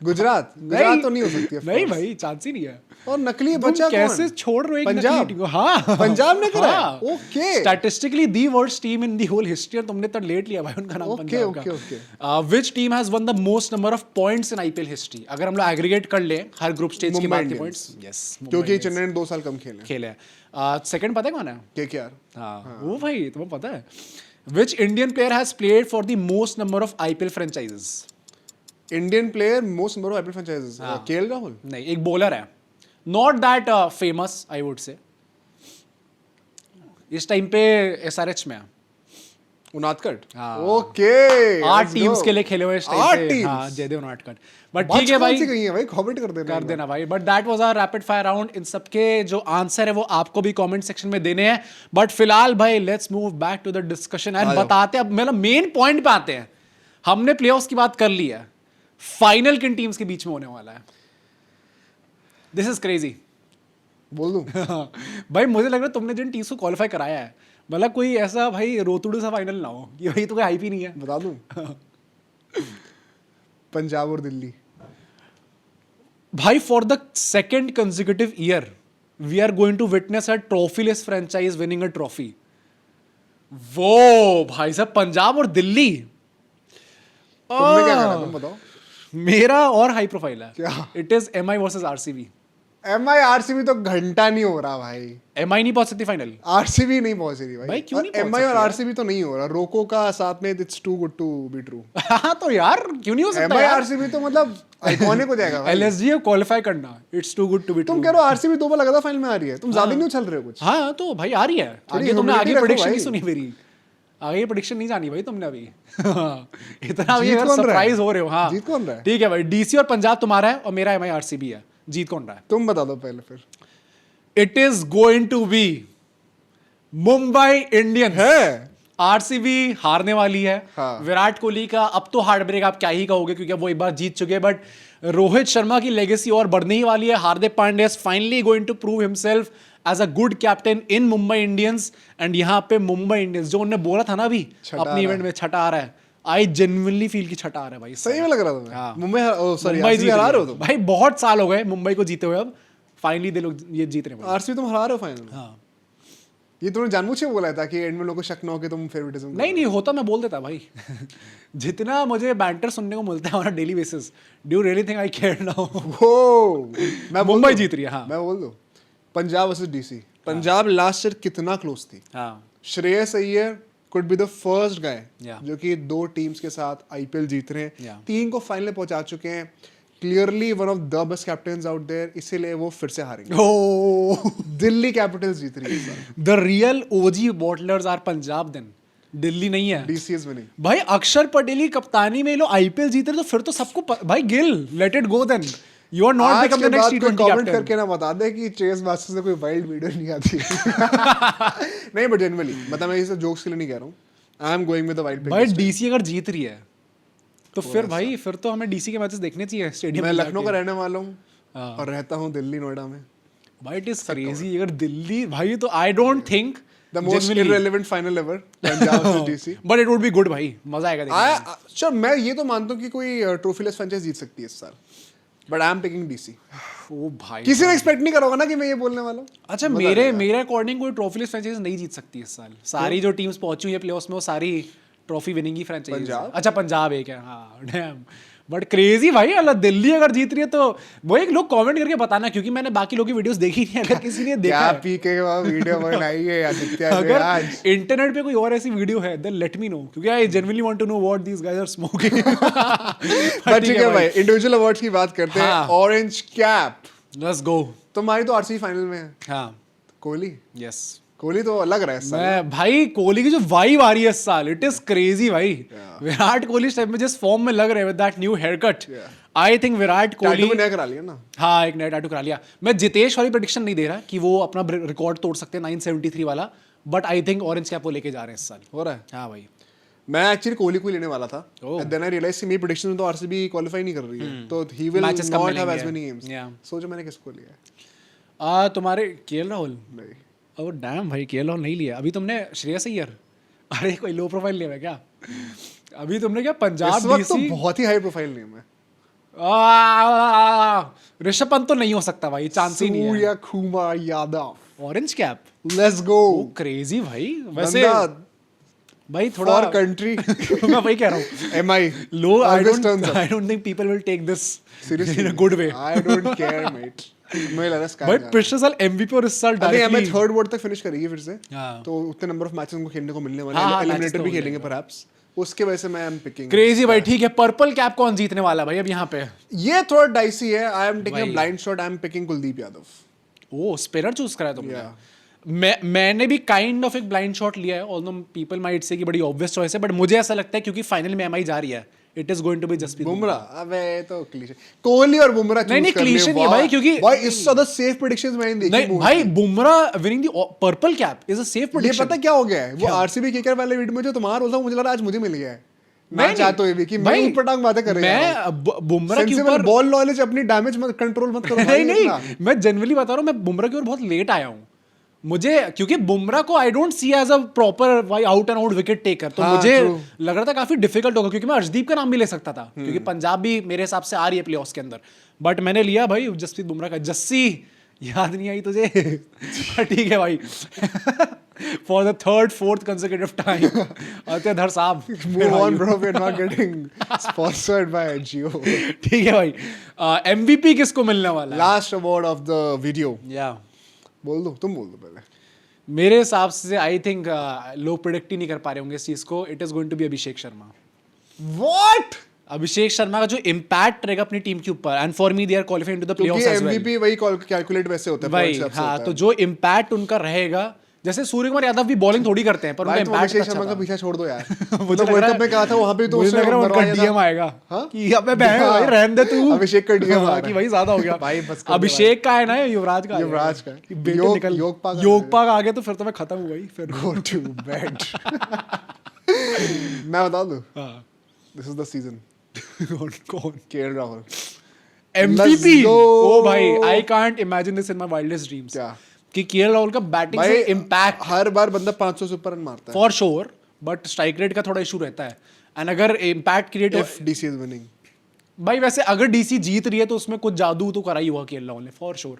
गुजरात। गुजरात तो नहीं हो सकती of नहीं course। भाई, चांस ही नहीं है। और नकली तुम बचा कैसे कौन? छोड़ रहे हो एक पंजाब? नकली टीम को? हाँ, पंजाब ने करा है? हाँ। Okay. Statistically the worst team in the whole history, और तुमने तो लेट लिया भाई उनका नाम Okay, पंजाब okay, का। Which team has won the most number of points in IPL history? अगर हम लोग एग्रीगेट कर ले हर ग्रुप स्टेज के मुंबई बाद के इंडियंस। पॉइंट्स, यस, क्योंकि चेन्नई ने 2 साल कम खेले। खेले हैं। सेकंड पता है कौन है? केकेआर। हाँ, वो भाई तुम्हें पता है। Which Indian player has played for the most number of IPL franchises? Indian player most number of IPL franchises. हाँ। केएल राहुल। नहीं, एक बॉलर है, not that famous I would say. इस टाइम पे एसआरएच में है। उनादकट। हाँ। ओके, 8 टीम्स के लिए खेले हुए इस टाइम 8 पे। टीम्स। हाँ, जयदेव नाटकट। बट ठीक है भाई, कहीं है भाई, कमेंट कर देना। कर देना भाई। But that was our rapid fire round. इन सबके जो आंसर है वो आपको भी कमेंट सेक्शन में देने हैं। बट फिलहाल भाई, let's move back to the discussion and आ जाओ। बताते हैं। अब मतलब मेन पॉइंट पे आते हैं। हमने प्लेऑफ्स की बात कर ली है, फाइनल किन टीम्स के बीच में होने वाला है? This is crazy. बोल दूं? भाई मुझे लग रहा है तुमने जिन टीम्स को क्वालिफाई कराया है, मतलब कोई ऐसा भाई रोतुडू सा फाइनल ना हो कि भाई तो कोई हाइप ही नहीं है। बता दूं? पंजाब और दिल्ली। भाई for the second consecutive year we are going to witness a trophyless franchise winning a trophy. वो भाई साहब पंजाब और दिल्ली। तुमने क्या करा? तुम बताओ। मेरा और हाई प्रोफाइल है। क्या? It is MI versus RCB. MI RCB तो घंटा नहीं हो रहा भाई। एमआई नहीं पहुंच सकती फाइनल। आरसीबी नहीं पहुंच रही भाई। भाई क्यों नहीं पहुंच एमआई और सकती यार? आरसीबी तो नहीं हो रहा। रोको का साथ में it's too good to be true. हाँ तो यार क्यों नहीं हो सकता एमआई यार? आरसीबी तो मतलब आइकॉनिक हो जाएगा भाई। एलएसजी को क्वालिफाई करना, it's too good to be तुम ट्रू। कह रहे हो आरसीबी 2 बार लगातार फाइनल में आ रही है। तुम ज्यादा नहीं उछल रहे हो कुछ। हाँ तो भाई आ रही है थोड़ी आगे। तुमने humility आगे रखो प्रेडिक्शन नहीं भाई। सुनी मेरी। आगे प्रेडिक्शन नहीं जानी भाई तुमने अभी। इतना भी जीत अगर कौन रहा है? सरप्राइज हो रहे हो। हाँ जीत कौन रहा है? ठीक है भाई, डीसी और पंजाब तुम्हारा है और मेरा एमआई आरसीबी है। जीत कौन रहा है? तुम बता दो पहले फिर। It is going to be Mumbai Indians. है आरसीबी हारने वाली है। हाँ। विराट कोहली का अब तो हार्ट ब्रेक आप क्या ही कहोगे, क्योंकि अब वो एक बार जीत चुके हैं। बट रोहित शर्मा की लेगेसी और बढ़ने ही वाली है। Hardik Pandya is finally going to prove himself as a good captain in Mumbai Indians. And यहाँ पे मुंबई इंडियंस जो उन्होंने बोला था ना अभी छठा अपने आ इवेंट में, छठा आ रहा है। आई जेन्युइनली फील की छठा आ रहा है भाई। सही में लग रहा था तुम्हें? हाँ। मुंबई सॉरी मुंबई आरसीबी जीत हरा रही रहे है। हो तुम। भाई बहुत साल हो गए मुंबई को जीते हुए, अब फाइनली दे लोग ये जीत रहे हैं भाई। आरसीबी तुम हरा रहे हो फाइनल में। हाँ ये तुमने जानबूझ के बोला था कि एंड में लोगों को शक ना हो कि तुम फेवरेटिज्म। नहीं नहीं होता, मैं बोल देता भाई। जितना मुझे बैंटर सुनने को मिलता है on a daily basis, do you really think I care now? वो मैं बोल मुंबई दूं? जीत रही है। हाँ मैं बोल दूं, Punjab versus DC. Punjab last year कितना क्लोज थी। हाँ Shreyas Iyer could be the first guy Yeah. जो कि 2 टीम्स के साथ आईपीएल जीत रहे हैं। Yeah. 3 को फाइनल पहुंचा चुके हैं। Clearly one of the best captains out there, इसीलिए वो फिर से हारेंगे। ओह दिल्ली कैपिटल्स जीत रही है इस साल। The real OG bottlers are Punjab then, Delhi नहीं है। DC is winning. भाई अक्षर पटेल की कप्तानी में ये लोग आईपीएल जीत रहे तो फिर तो सबको भाई Gill let it go then, you are not आज बिकम के द नेक्स्ट बाद कोई टी20 कमेंट कैप्टन। करके ना बता दे कि चेस मास्टर्स से कोई वाइल्ड वीडियो नहीं आती। नहीं बट जनरली मतलब मैं इसे जोक्स के लिए नहीं कह रहा हूँ। I am going with the wild भाई डीसी अगर जीत रही है तो फिर भाई फिर तो हमें डीसी के मैचेस देखने चाहिए स्टेडियम मैं में लखनऊ का जाके। रहने वाला हूँ हाँ। और रहता हूँ दिल्ली नोएडा में। भाई इट इज क्रेजी अगर दिल्ली भाई, तो आई don't think the most irrelevant final ever Punjab versus DC. But it would be good भाई, मजा आएगा देखने में। चल मैं ये तो मानता हूँ कि कोई ट्रॉफीलेस फ्रेंचाइज जीत सकती है इस साल, but I am picking DC. ओ भाई किसी ने एक्सपेक्ट नहीं करा होगा ना कि मैं ये बोलने वाला हूँ। अच्छा मेरे अकॉर्डिंग कोई ट्रॉफीलेस फ्रेंचाइज नहीं जीत सकती इस साल। सारी जो टीम्स पहुंची हुई है प्लेऑफ्स में वो सारी ट्रॉफी विनिंग ही फ्रेंचाइज। पंजाब? अच्छा पंजाब एक है। हाँ डैम बट क्रेजी भाई। अल्लाह दिल्ली अगर जीत रही है तो वो एक लोग कमेंट करके बताना, क्योंकि मैंने बाकी लोगों की वीडियोस देखी नहीं। अगर किसी ने देखा क्या है, पी के वीडियो बनाई है आदित्य ने अगर आज। इंटरनेट पे कोई और ऐसी वीडियो है देन लेट मी नो, क्योंकि I genuinely want to know what these guys are smoking. But ठीक है भाई, इंडिविजुअल अवार्ड्स की बात करते हैं। हाँ। Orange cap let's go. तुम्हारी तो आरसीबी फाइनल में है। हाँ कोहली यस कोहली तो लग रहा है इस साल। मैं भाई कोहली की जो वाइब आ रही है इस साल, इट इज क्रेजी भाई। विराट कोहली इस टाइम में जिस फॉर्म में लग रहे हैं with that new haircut, I think Virat Kohli tattoo भी नया करा लिया ना। हाँ एक नया टैटू करा लिया। मैं जितेश वाली प्रेडिक्शन नहीं दे रहा कि वो अपना रिकॉर्ड तोड़ सकते हैं 973 वाला, but I think orange cap वो लेके जा रहे हैं इस साल। हो रहा है। हाँ भाई मैं एक्चुअली कोहली को ही लेने वाला था, Oh. And then I realize कि मेरी प्रेडिक्शन में तो आरसीबी क्वालीफाई नहीं कर रही है, तो he will Matches come not have मिलेंगे। As many games. Yeah. सोचो मैंने किसको लिया है। तुम्हारे केएल राहुल। नहीं ओ डैम भाई केएल राहुल नहीं लिया अभी तुमने। श्रेयस अय्यर, अरे कोई लो प्रोफाइल लिया है क्या? अभी तुमने क्या पंजाब इस वक्त तो डीसी बहुत ही हाई प्रोफाइल नेम है। ऋषभ पंत तो नहीं हो सकता भाई, चांस ही नहीं है। Surya Kumar Yadav orange cap let's go. Crazy भाई। वैसे बंदा भाई थोड़ा फॉर कंट्री। मैं वही कह रहा हूँ एमआई लो। I Always turns don't up. I don't think people will take this seriously in a good way. I don't care mate. मुझे लगा स्काई भाई पिछले साल एमवीपी और इस साल I think MI directly. Third word तक फिनिश करेगी फिर से, हाँ। तो उतने नंबर ऑफ मैचेस उनको खेलने को मिलने वाले हाँ, हैं। हाँ, एलिमिनेटर matches भी तो खेलेंगे परहैप्स, उसके वजह से मैं एम पिकिंग। क्रेजी भाई। ठीक है पर्पल कैप कौन जीतने वाला है भाई अब यहाँ पे? ये थोड़ा डाइसी है। आई एम टेकिंग अ भाई। Blind shot. I am picking Kuldeep Yadav. Oh spinner choose करा है तुमने। Yeah. मैंने भी काइंड ऑफ एक ब्लाइंड शॉट लिया है, ऑल्दो पीपल माइट से कि बड़ी ऑब्वियस चॉइस है, बट मुझे ऐसा लगता है क्योंकि फाइनल में एमआई जा रही है, it is going to be Jasprit Bumrah. अबे तो क्लीशे। कोहली और बुमराह नहीं, choose कर cliche लिए, नहीं है वाह। भाई, क्योंकि- भाई इससे ज्यादा सेफ प्रेडिक्शंस मैंने देखी नहीं बहुत। भाई Bumrah winning the purple cap is a safe ये प्रेडिक्शन। पता क्या हो गया है, वो आरसीबी केकर वाले वीडियो में जो तुम्हारा रोल था, मुझे लगा आज मुझे मिल गया है। मैं चाहता हूँ ये भी कि मैं भाई, ऊपर टांग बातें कर रहा हूँ। मैं बुमराह के ऊपर बॉल नॉलेज अपनी डैमेज मत कंट्रोल मत करो भाई नहीं इतना। नहीं, मैं जनरली बता रहा हूँ, मैं बुमराह की ओर बहुत लेट आया हूँ। मुझे क्योंकि बुमराह को I don't see as a proper भाई out and out wicket taker, तो हाँ, मुझे true. लग रहा था काफी डिफिकल्ट होगा, क्योंकि मैं अर्शदीप का नाम भी ले सकता था, क्योंकि पंजाब भी मेरे हिसाब से आ रही है प्लेऑफ्स के अंदर, बट मैंने लिया भाई जसप्रीत बुमराह का। जस्सी याद नहीं आई तुझे? ठीक है भाई। For the third fourth consecutive time अत्यधर साहब। Move on bro, we're not getting sponsored by Jio. ठीक है भाई। MVP किसको मिलने वाला है? Last award of the video. या बोल दो, तुम बोल दो पहले। मेरे हिसाब से आई थिंक लोग प्रिडिक्ट ही नहीं कर पा रहे होंगे इस चीज को। It is going to be Abhishek Sharma. What? Abhishek Sharma का जो इम्पैक्ट रहेगा अपनी टीम के ऊपर, and for me they are qualifying to the क्योंकि प्लेऑफ्स एज वेल। MVP वही कैलकुलेट वैसे होता है, भाई points से हाँ, होता तो है। जो इम्पैक्ट उनका रहेगा, जैसे सूर्य कुमार यादव भी बॉलिंग थोड़ी करते हैं, पर उनका भाई तुम इम्पैक्ट अभिषेक अच्छा शर्मा का था। पीछा छोड़ दो यार। मुझे मतलब लग वर्ल्ड रहा कप में कहा था वहां पे तो मुझे उसने लग रहा है उनका मरवाया था। डीएम आएगा हाँ? कि अबे बहन हाँ। भाई रहने दे तू। अभिषेक का DM आ रहा है। कि भाई ज्यादा हो गया। भाई बस कर दे अभिषेक का है ना, युवराज का। युवराज का। कि बेटे योग- निकल, योगपाक आ योगपाक आ गया तो फिर तो मैं खत्म हूँ भाई फिर। Go to bed. मैं बता दूं, हाँ। this is the season. कौन? KL Rahul. MVP? Let's go. ओ भाई, I can't imagine this in my wildest dreams. क्या? कि केएल राहुल का बैटिंग से इम्पैक्ट हर बार बंदा 500 से ऊपर रन मारता है। For sure, but strike rate का थोड़ा इशू रहता है, एंड अगर impact create If DC is winning. भाई वैसे अगर डीसी जीत रही है तो उसमें कुछ जादू तो करा ही हुआ केएल राहुल ने फॉर श्योर।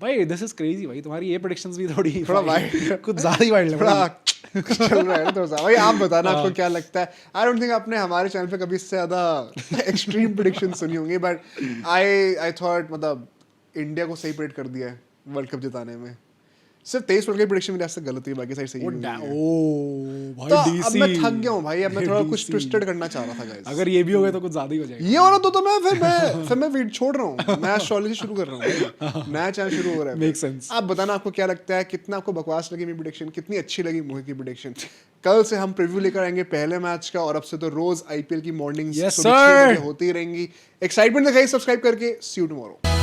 भाई दिस इज क्रेजी भाई, तुम्हारी ये प्रेडिक्शंस भी थोड़ा wild- कुछ ज्यादा ही वाइल्ड थोड़ा चल रहा है ना थोड़ा सा। भाई आप बताना आपको क्या लगता है। आई डोंट थिंक आपने हमारे चैनल पे कभी इससे ज्यादा एक्सट्रीम प्रेडिक्शन सुनी होंगी, बट आई थॉट मतलब इंडिया को सही प्रेडिक्ट कर दिया है वर्ल्ड कप जिताने में। सिर्फ 23 वर्ल्ड कप प्रेडिक्शन मेरे से गलत हुई, बाकी सारी सही हुई है। ओ भाई तो अब डीसी मैं थक गया हूँ भाई, अब मैं थोड़ा कुछ DC ट्विस्टेड करना चाह रहा था गाइस। अगर ये भी हो गया तो कुछ ज्यादा ही हो जाएगा। ये वाला तो मैं वीड छोड़ रहा हूँ, मैं एस्ट्रोलॉजी शुरू कर रहा हूँ, नया चैनल शुरू हो रहा है। Makes sense. आप बताना आपको क्या लगता है, कितना आपको बकवास लगी मेरी प्रेडिक्शन, कितनी अच्छी लगी मोहित की प्रेडिक्शन। कल से हम प्रीव्यू लेकर आएंगे पहले मैच का, और अब से तो रोज आईपीएल की मॉर्निंग Yes, sir. होती रहेंगी। एक्साइटमेंट दिखाइए सब्सक्राइब करके। सी यू टुमारो।